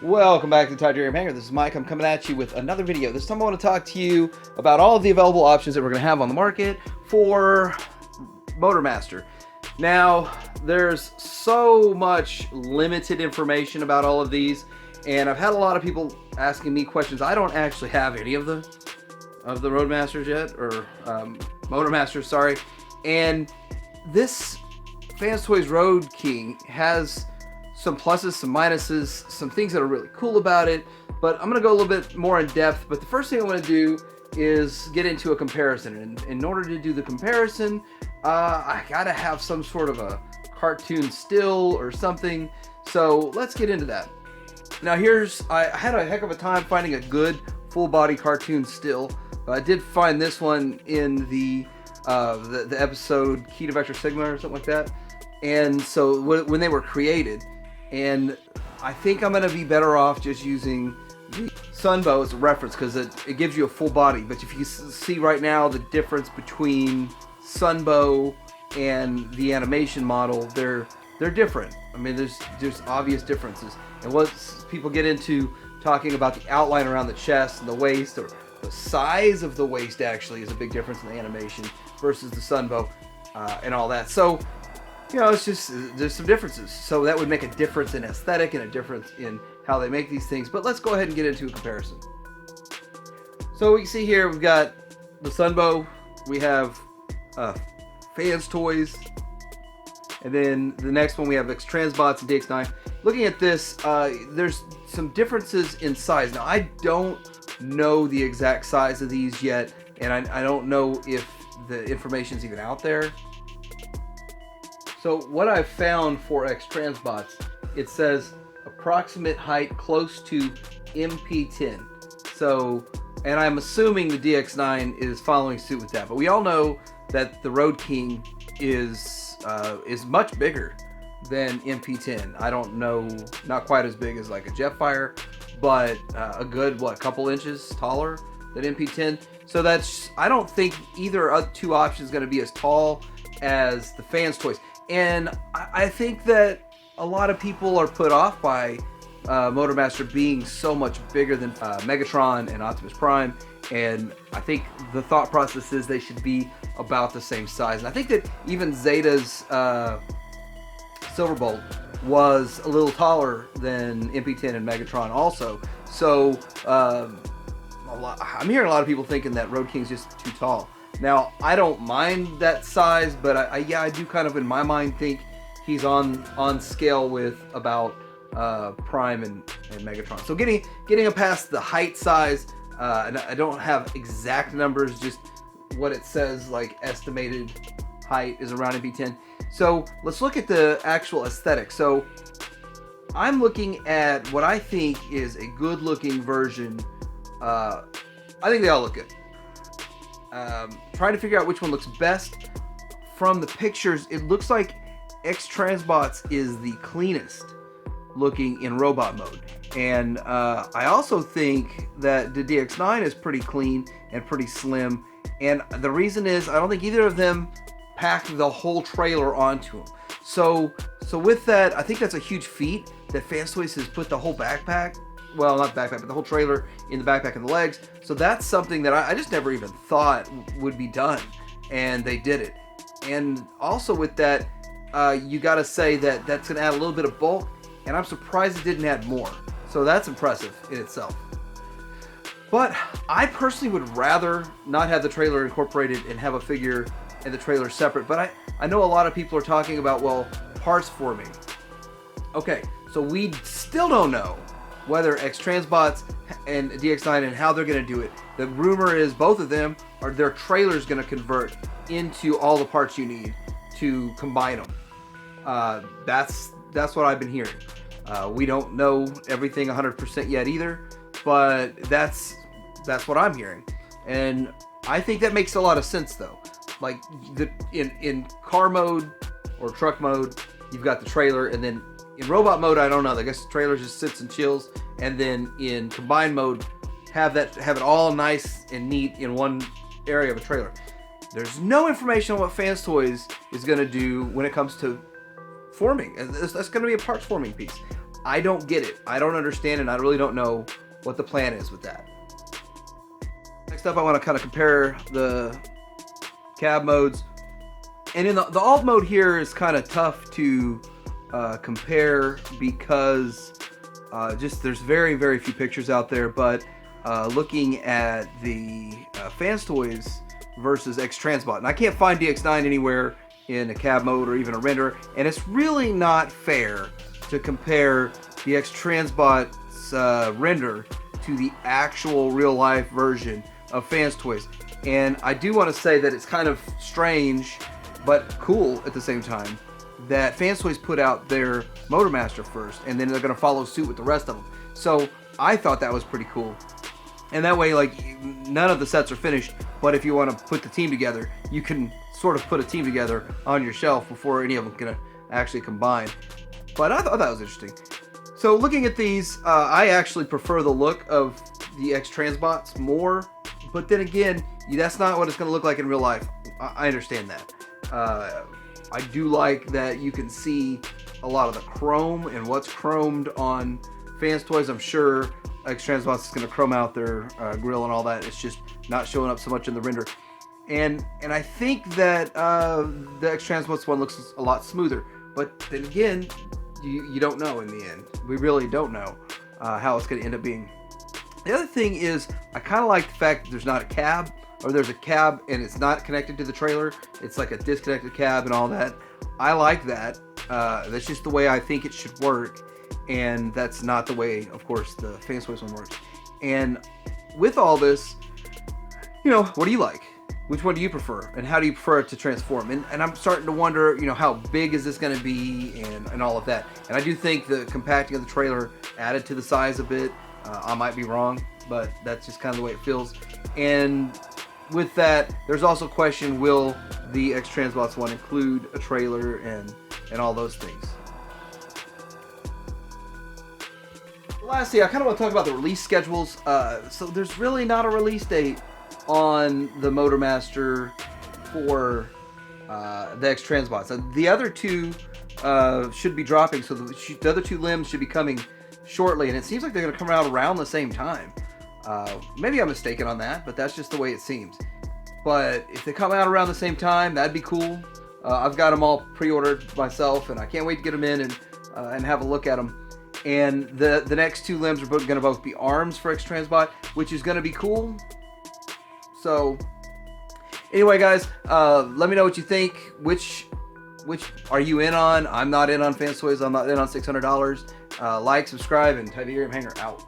Welcome back to the Titanium Hangar. This is Mike. I'm coming at you with another video. This time I want to talk to you about all of the available options that we're going to have on the market for Motormaster. Now, there's so much limited information about all of these, and I've had a lot of people asking me questions. I don't actually have any of the Roadmasters yet, or Motormasters, sorry. And this Fanstoys Road King has some pluses, some minuses, some things that are really cool about it, but I'm going to go a little bit more in depth. But the first thing I want to do is get into a comparison, and in order to do the comparison, I gotta have some sort of a cartoon still or something, so let's get into that. Now I had a heck of a time finding a good full body cartoon still. I did find this one in the episode Key to Vector Sigma or something like that, and so when they were created. And I think I'm going to be better off just using the Sunbow as a reference because it gives you a full body. But if you see right now the difference between Sunbow and the animation model, they're different. I mean, there's obvious differences. And once people get into talking about the outline around the chest and the waist, or the size of the waist actually is a big difference in the animation versus the Sunbow and all that. So, you know, it's just, there's some differences. So that would make a difference in aesthetic and a difference in how they make these things. But let's go ahead and get into a comparison. So we can see here, we've got the Sunbow, we have Fanstoys, and then the next one we have Xtransbots and DX9. Looking at this, there's some differences in size. Now, I don't know the exact size of these yet, and I don't know if the information's even out there. So what I've found for Xtransbots, it says approximate height close to MP10. So, and I'm assuming the DX9 is following suit with that. But we all know that the Road King is much bigger than MP10. I don't know, not quite as big as like a Jetfire, but a good, couple inches taller than MP10. So that's, I don't think either of two options is going to be as tall as the Fanstoys. And I think that a lot of people are put off by Motormaster being so much bigger than Megatron and Optimus Prime, and I think the thought process is they should be about the same size. And I think that even Zeta's Silverbolt was a little taller than MP10 and Megatron also. So I'm hearing a lot of people thinking that Road King's just too tall. Now, I don't mind that size, but I do kind of in my mind think he's on scale with about Prime and Megatron. So getting past the height size, and I don't have exact numbers, just what it says, like estimated height is around MP10. So let's look at the actual aesthetic. So I'm looking at what I think is a good looking version. I think they all look good. Trying to figure out which one looks best. From the pictures, it looks like Xtransbots is the cleanest looking in robot mode. And I also think that the DX9 is pretty clean and pretty slim. And the reason is I don't think either of them packed the whole trailer onto them. So with that, I think that's a huge feat that Fanstoys has put the whole backpack, well, not backpack, but the whole trailer in the backpack and the legs. So that's something that I just never even thought would be done, and they did it. And also with that, you got to say that that's going to add a little bit of bulk, and I'm surprised it didn't add more. So that's impressive in itself. But I personally would rather not have the trailer incorporated and have a figure and the trailer separate. But I know a lot of people are talking about, well, parts forming. Okay, so we still don't know whether Xtransbots and DX9 and how they're going to do it. The rumor is both of them are their trailers going to convert into all the parts you need to combine them. That's what I've been hearing. We don't know everything 100% yet either, but that's what I'm hearing. And I think that makes a lot of sense though. Like in car mode or truck mode, you've got the trailer, and then in robot mode, I don't know. I guess the trailer just sits and chills, and then in combined mode, have it all nice and neat in one area of a trailer. There's no information on what Fanstoys is going to do when it comes to forming. That's going to be a parts forming piece. I don't get it. I don't understand, and I really don't know what the plan is with that. Next up, I want to kind of compare the cab modes. And in the alt mode here is kind of tough to compare because just there's very, very few pictures out there. But looking at the Fanstoys versus Xtransbot, and I can't find DX9 anywhere in a cab mode or even a render, and it's really not fair to compare the Xtransbots render to the actual real life version of Fanstoys. And I do want to say that it's kind of strange but cool at the same time that Fanstoys put out their Motormaster first, and then they're going to follow suit with the rest of them. So I thought that was pretty cool. And that way, like, none of the sets are finished, but if you want to put the team together, you can sort of put a team together on your shelf before any of them can actually combine. But I thought that was interesting. So looking at these, I actually prefer the look of the Xtransbots more, but then again, that's not what it's going to look like in real life. I understand that. I do like that you can see a lot of the chrome and what's chromed on Fanstoys. I'm sure Xtransbots is going to chrome out their grill and all that. It's just not showing up so much in the render. And I think that the Xtransbots one looks a lot smoother. But then again, you don't know in the end. We really don't know how it's going to end up being. The other thing is, I kind of like the fact that there's not a cab, or there's a cab and it's not connected to the trailer. It's like a disconnected cab and all that. I like that. That's just the way I think it should work. And that's not the way, of course, the Fanstoys one works. And with all this, you know, what do you like? Which one do you prefer? And how do you prefer it to transform? And I'm starting to wonder, you know, how big is this going to be and all of that. And I do think the compacting of the trailer added to the size a bit. I might be wrong, but that's just kind of the way it feels. And with that, there's also a question, will the Xtransbots one include a trailer and all those things? Lastly, I kind of want to talk about the release schedules. So there's really not a release date on the Motormaster for the Xtransbots. The other two should be dropping, so the other two limbs should be coming shortly, and it seems like they're going to come out around the same time. Maybe I'm mistaken on that, but that's just the way it seems. But if they come out around the same time, that'd be cool. I've got them all pre-ordered myself, and I can't wait to get them in and have a look at them. And the next two limbs are going to both be arms for Xtransbot, which is going to be cool. So anyway, guys, let me know what you think. Which are you in on? I'm not in on Fanstoys. I'm not in on $600. Like, subscribe, and Tiberium Hanger out.